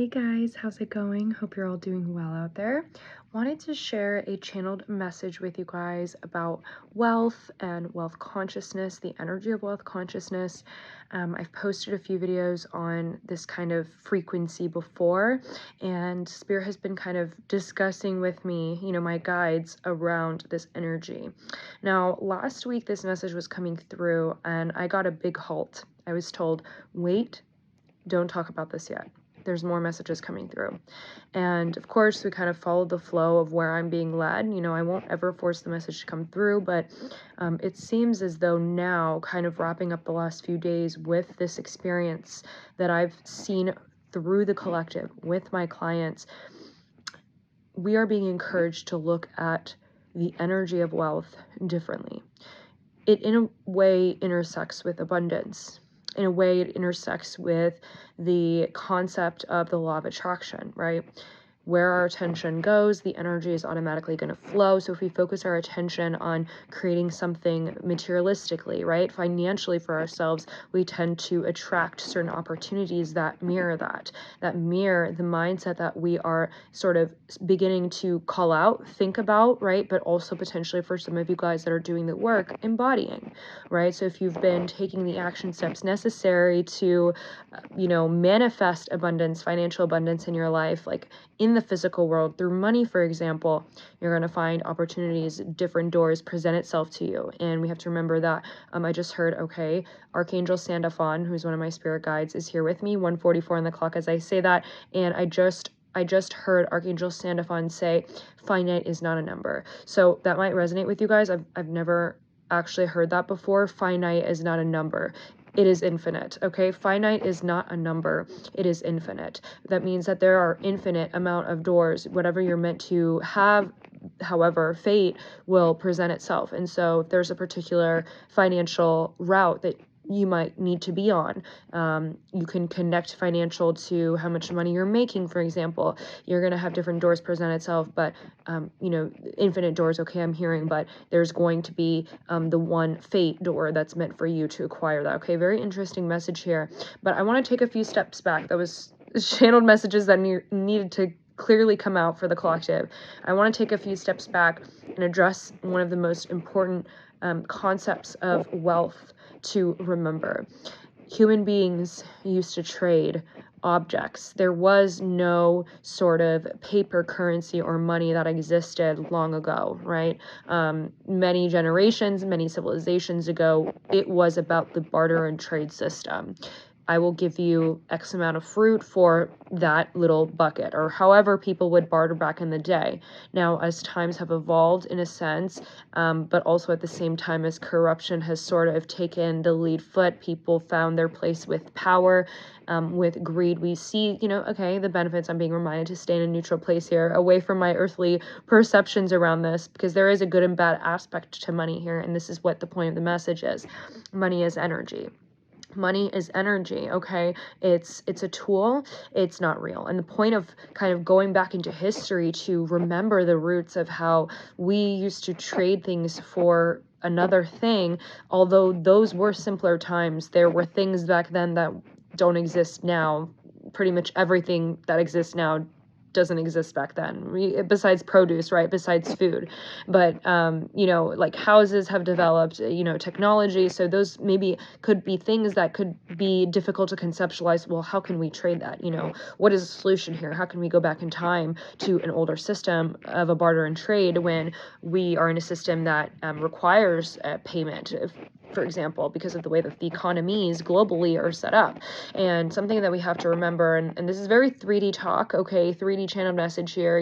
Hey guys, how's it going? Hope you're all doing well out there. Wanted to share a channeled message with you guys about wealth and wealth consciousness, the energy of wealth consciousness. I've posted a few videos on this kind of frequency before, and Spirit has been kind of discussing with me, my guides around this energy. Now, last week this message was coming through and I got a big halt. I was told, wait, don't talk about this yet. There's more messages coming through. And of course, we kind of followed the flow of where I'm being led. I won't ever force the message to come through, but it seems as though now, kind of wrapping up the last few days with this experience that I've seen through the collective with my clients, we are being encouraged to look at the energy of wealth differently. It, in a way, intersects with abundance. In a way, it intersects with the concept of the law of attraction, right? Where our attention goes, the energy is automatically going to flow. So if we focus our attention on creating something materialistically, right, financially for ourselves, we tend to attract certain opportunities that mirror that mirror the mindset that we are sort of beginning to call out, think about, right, but also potentially for some of you guys that are doing the work, embodying, right? So if you've been taking the action steps necessary to, manifest abundance, financial abundance in your life, like in the physical world through money, for example, you're going to find opportunities, different doors present itself to you. And we have to remember that I just heard, okay, Archangel Sandalphon, who's one of my spirit guides, is here with me, 1:44 on the clock as I say that. And I just heard Archangel Sandalphon say, finite is not a number. So that might resonate with you guys. I've never actually heard that before. Finite is not a number. It is infinite, okay? Finite is not a number. It is infinite. That means that there are infinite amount of doors. Whatever you're meant to have, however, fate will present itself. And so if there's a particular financial route that you might need to be on, you can connect financial to how much money you're making, for example. You're going to have different doors present itself, but infinite doors, okay, I'm hearing, but there's going to be the one fate door that's meant for you to acquire that. Okay, very interesting message here, but I want to take a few steps back. That was channeled messages that needed to clearly come out for the collective. I want to take a few steps back and address one of the most important concepts of wealth to remember. Human beings used to trade objects. There was no sort of paper currency or money that existed long ago, right? Many generations, many civilizations ago, it was about the barter and trade system. I will give you X amount of fruit for that little bucket, or however people would barter back in the day. Now, as times have evolved in a sense, but also at the same time as corruption has sort of taken the lead foot, people found their place with power, with greed. We see, okay, the benefits. I'm being reminded to stay in a neutral place here, away from my earthly perceptions around this, because there is a good and bad aspect to money here, and this is what the point of the message is. Money is energy. Money is energy, okay? It's a tool, it's not real. And the point of kind of going back into history to remember the roots of how we used to trade things for another thing, although those were simpler times, there were things back then that don't exist now. Pretty much everything that exists now doesn't exist back then, besides produce, right? Besides food. But, like houses have developed, technology. So those maybe could be things that could be difficult to conceptualize. Well, how can we trade that? What is the solution here? How can we go back in time to an older system of a barter and trade when we are in a system that requires payment, for example, because of the way that the economies globally are set up? And something that we have to remember, and this is very 3D talk, okay, 3D channel message here,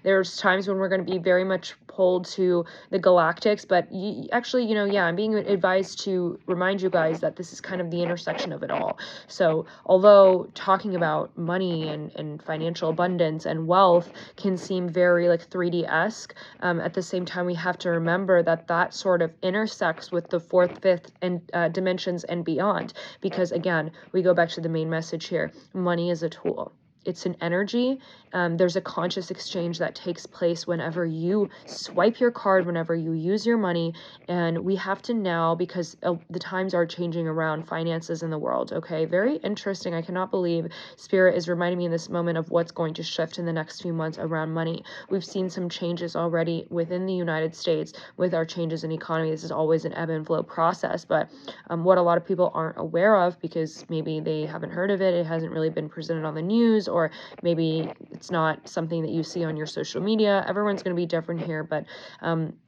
there's times when we're going to be very much pulled to the galactics, but actually, I'm being advised to remind you guys that this is kind of the intersection of it all. So although talking about money and financial abundance and wealth can seem very like 3D-esque, at the same time, we have to remember that that sort of intersects with the fourth, fifth, and dimensions and beyond, because again, we go back to the main message here. Money is a tool. it's an energy. There's a conscious exchange that takes place whenever you swipe your card, whenever you use your money. And we have to now, because the times are changing around finances in the world. Okay, very interesting. I cannot believe Spirit is reminding me in this moment of what's going to shift in the next few months around money. We've seen some changes already within the United States with our changes in economy. This is always an ebb and flow process, but what a lot of people aren't aware of, because maybe they haven't heard of it, it hasn't really been presented on the news, or maybe it's not something that you see on your social media. Everyone's going to be different here, but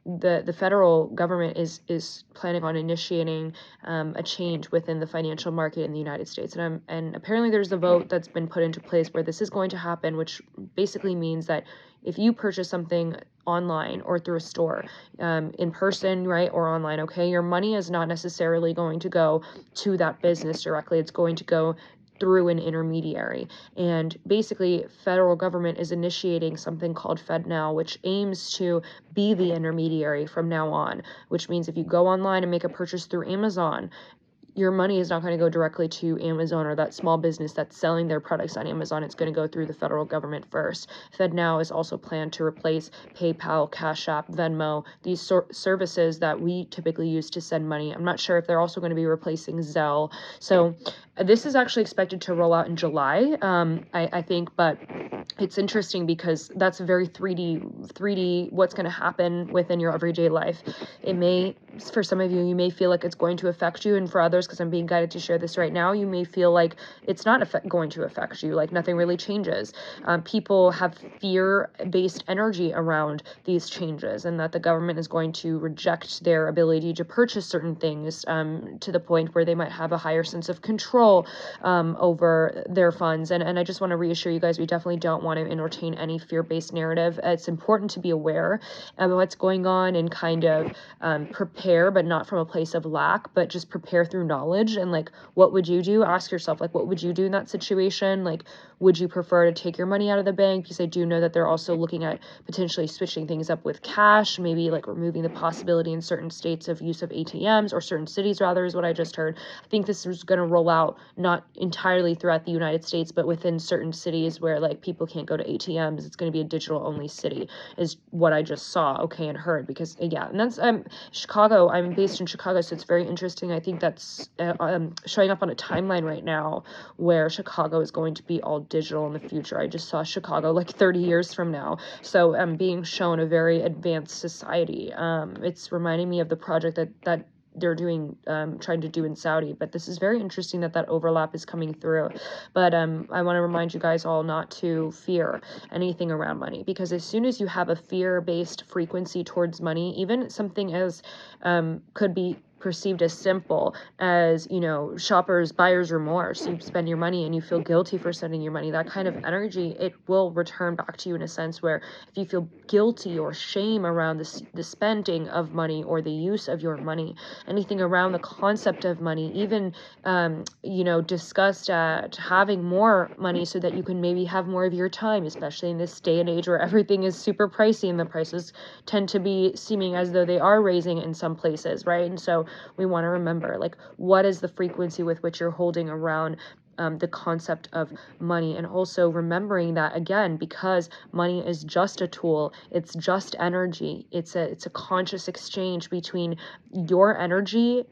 the federal government is planning on initiating a change within the financial market in the United States, and apparently there's a vote that's been put into place where this is going to happen, which basically means that if you purchase something online or through a store, in person, right, or online, okay, your money is not necessarily going to go to that business directly. It's going to go through an intermediary. And basically, federal government is initiating something called FedNow, which aims to be the intermediary from now on, which means if you go online and make a purchase through Amazon, your money is not going to go directly to Amazon or that small business that's selling their products on Amazon. It's going to go through the federal government first. FedNow is also planned to replace PayPal, Cash App, Venmo, these services that we typically use to send money. I'm not sure if they're also going to be replacing Zelle. So this is actually expected to roll out in July, I think, but it's interesting because that's a very 3D, what's going to happen within your everyday life. It may, for some of you, you may feel like it's going to affect you, and for others, because I'm being guided to share this right now, you may feel like it's not going to affect you, like nothing really changes. People have fear-based energy around these changes, and that the government is going to reject their ability to purchase certain things, to the point where they might have a higher sense of control over their funds. And I just want to reassure you guys, we definitely don't want to entertain any fear-based narrative. It's important to be aware of what's going on and kind of prepare, but not from a place of lack, but just prepare through knowledge. And like, what would you do? Ask yourself, like, what would you do in that situation? Like, would you prefer to take your money out of the bank? Because I do know that they're also looking at potentially switching things up with cash, maybe like removing the possibility in certain states of use of ATMs, or certain cities rather, is what I just heard. I think this is going to roll out not entirely throughout the United States, but within certain cities where like people can't go to ATMs. It's going to be a digital only city, is what I just saw, okay, and heard. Because yeah, and that's Chicago. I'm based in Chicago, so it's very interesting. I think that's showing up on a timeline right now where Chicago is going to be all digital in the future. I just saw Chicago like 30 years from now, so being shown a very advanced society. It's reminding me of the project that they're doing, trying to do in Saudi. But this is very interesting that overlap is coming through. But I want to remind you guys all not to fear anything around money, because as soon as you have a fear-based frequency towards money, even something as could be perceived as simple as, buyer's remorse. You spend your money and you feel guilty for spending your money. That kind of energy, it will return back to you in a sense where if you feel guilty or shame around the spending of money or the use of your money, anything around the concept of money, even, discussed at having more money so that you can maybe have more of your time, especially in this day and age where everything is super pricey and the prices tend to be seeming as though they are raising in some places, right? And so we want to remember, like, what is the frequency with which you're holding around the concept of money, and also remembering that, again, because money is just a tool, it's just energy, it's a conscious exchange between your energy,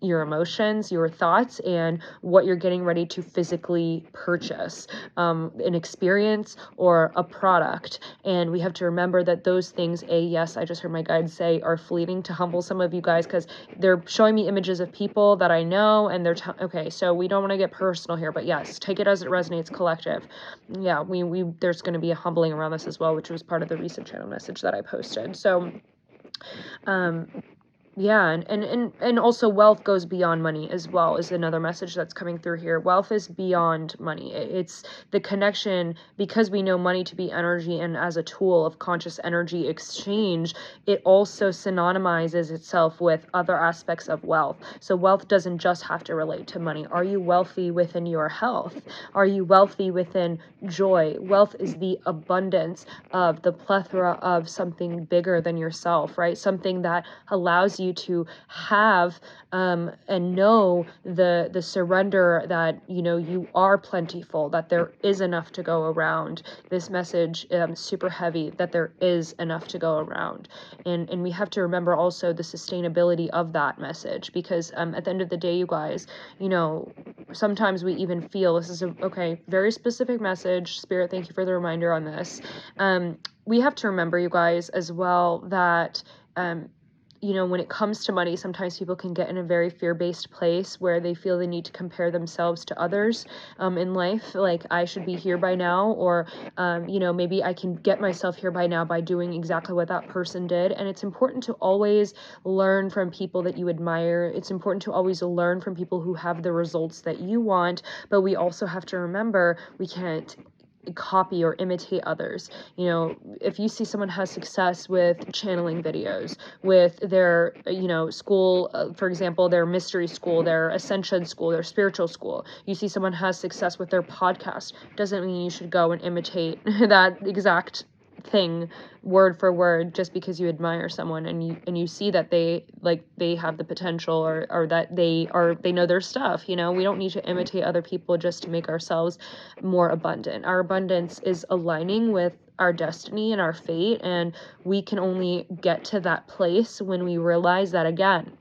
your emotions, your thoughts, and what you're getting ready to physically purchase, an experience or a product. And we have to remember that those things, yes, I just heard my guides say, are fleeting, to humble some of you guys, because they're showing me images of people that I know, and they're okay, so we don't want to get personal here, but yes, take it as it resonates, collective. Yeah, we there's going to be a humbling around this as well, which was part of the recent channel message that I posted. So yeah, and also wealth goes beyond money as well, is another message that's coming through here. Wealth is beyond money. It's the connection, because we know money to be energy and as a tool of conscious energy exchange, it also synonymizes itself with other aspects of wealth. So wealth doesn't just have to relate to money. Are you wealthy within your health? Are you wealthy within joy? Wealth is the abundance of the plethora of something bigger than yourself, right? Something that allows you you to have and know the surrender that, you know, you are plentiful, that there is enough to go around. This message super heavy, that there is enough to go around. And we have to remember also the sustainability of that message, because at the end of the day, you guys, you know, sometimes we even feel this is a very specific message. Spirit, thank you for the reminder on this. We have to remember, you guys, as well, that you know, when it comes to money, sometimes people can get in a very fear-based place where they feel the need to compare themselves to others in life. Like, I should be here by now, or, you know, maybe I can get myself here by now by doing exactly what that person did. And it's important to always learn from people that you admire. It's important to always learn from people who have the results that you want. But we also have to remember we can't copy or imitate others. You know, if you see someone has success with channeling videos, with their, you know, school, for example, their mystery school, their ascension school, their spiritual school, you see someone has success with their podcast, doesn't mean you should go and imitate that exact thing word for word just because you admire someone and you see that they have the potential, or that they know their stuff. You know, we don't need to imitate other people just to make ourselves more abundant. Our abundance is aligning with our destiny and our fate, and we can only get to that place when we realize that, again,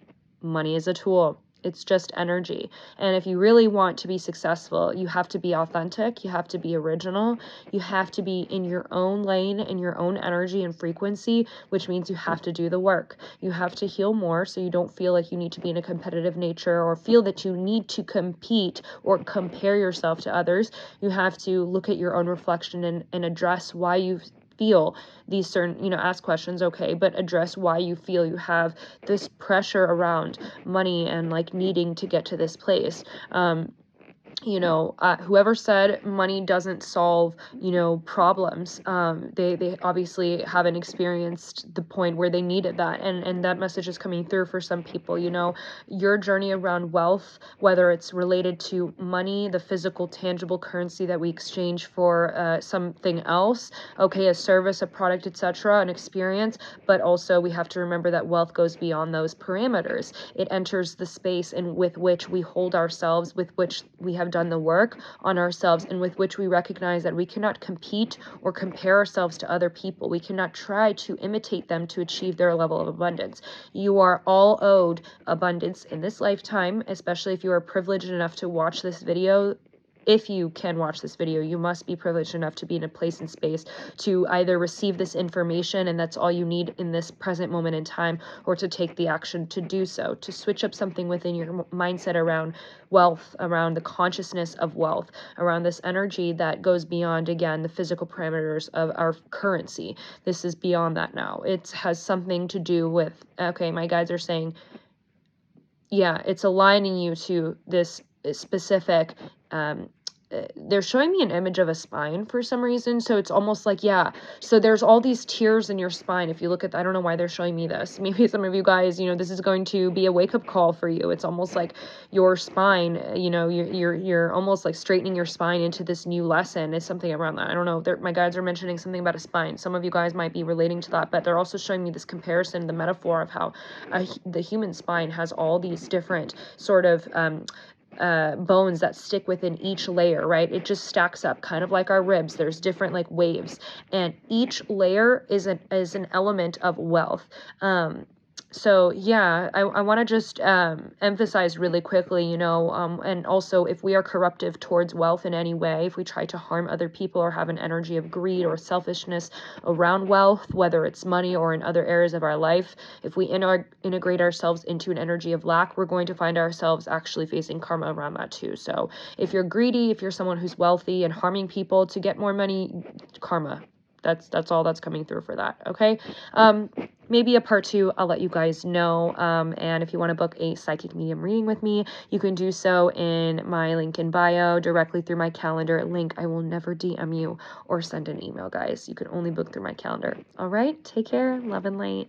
money is a tool. It's just energy. And if you really want to be successful, you have to be authentic. You have to be original. You have to be in your own lane, in your own energy and frequency, which means you have to do the work. You have to heal more so you don't feel like you need to be in a competitive nature or feel that you need to compete or compare yourself to others. You have to look at your own reflection and address why you feel these certain, you know, ask questions, okay, but address why you feel you have this pressure around money and like needing to get to this place. You know, whoever said money doesn't solve, you know, problems, they obviously haven't experienced the point where they needed that, and that message is coming through for some people. You know, your journey around wealth, whether it's related to money, the physical, tangible currency that we exchange for something else, okay, a service, a product, etc., an experience, but also we have to remember that wealth goes beyond those parameters. It enters the space in with which we hold ourselves, with which we have done the work on ourselves, and with which we recognize that we cannot compete or compare ourselves to other people. We cannot try to imitate them to achieve their level of abundance. You are all owed abundance in this lifetime, especially if you are privileged enough to watch this video. If you can watch this video, you must be privileged enough to be in a place and space to either receive this information, and that's all you need in this present moment in time, or to take the action to do so, to switch up something within your mindset around wealth, around the consciousness of wealth, around this energy that goes beyond, again, the physical parameters of our currency. This is beyond that now. It has something to do with, okay, my guides are saying, yeah, it's aligning you to this specific, they're showing me an image of a spine for some reason. So it's almost like, yeah, so there's all these tiers in your spine. If you look at, I don't know why they're showing me this. Maybe some of you guys, you know, this is going to be a wake-up call for you. It's almost like your spine, you know, you're almost like straightening your spine into this new lesson. It's something around that. I don't know. My guides are mentioning something about a spine. Some of you guys might be relating to that, but they're also showing me this comparison, the metaphor of how the human spine has all these different sort of bones that stick within each layer, right? It just stacks up, kind of like our ribs. There's different like waves, and each layer is an element of wealth. So yeah, I want to just emphasize really quickly, you know, and also if we are corruptive towards wealth in any way, if we try to harm other people or have an energy of greed or selfishness around wealth, whether it's money or in other areas of our life, if we integrate ourselves into an energy of lack, we're going to find ourselves actually facing karma around that too. So if you're greedy, if you're someone who's wealthy and harming people to get more money, karma. That's all that's coming through for that, okay? Maybe a part 2, I'll let you guys know. And if you want to book a psychic medium reading with me, you can do so in my link in bio, directly through my calendar link. I will never DM you or send an email, guys. You can only book through my calendar. All right, take care, love and light.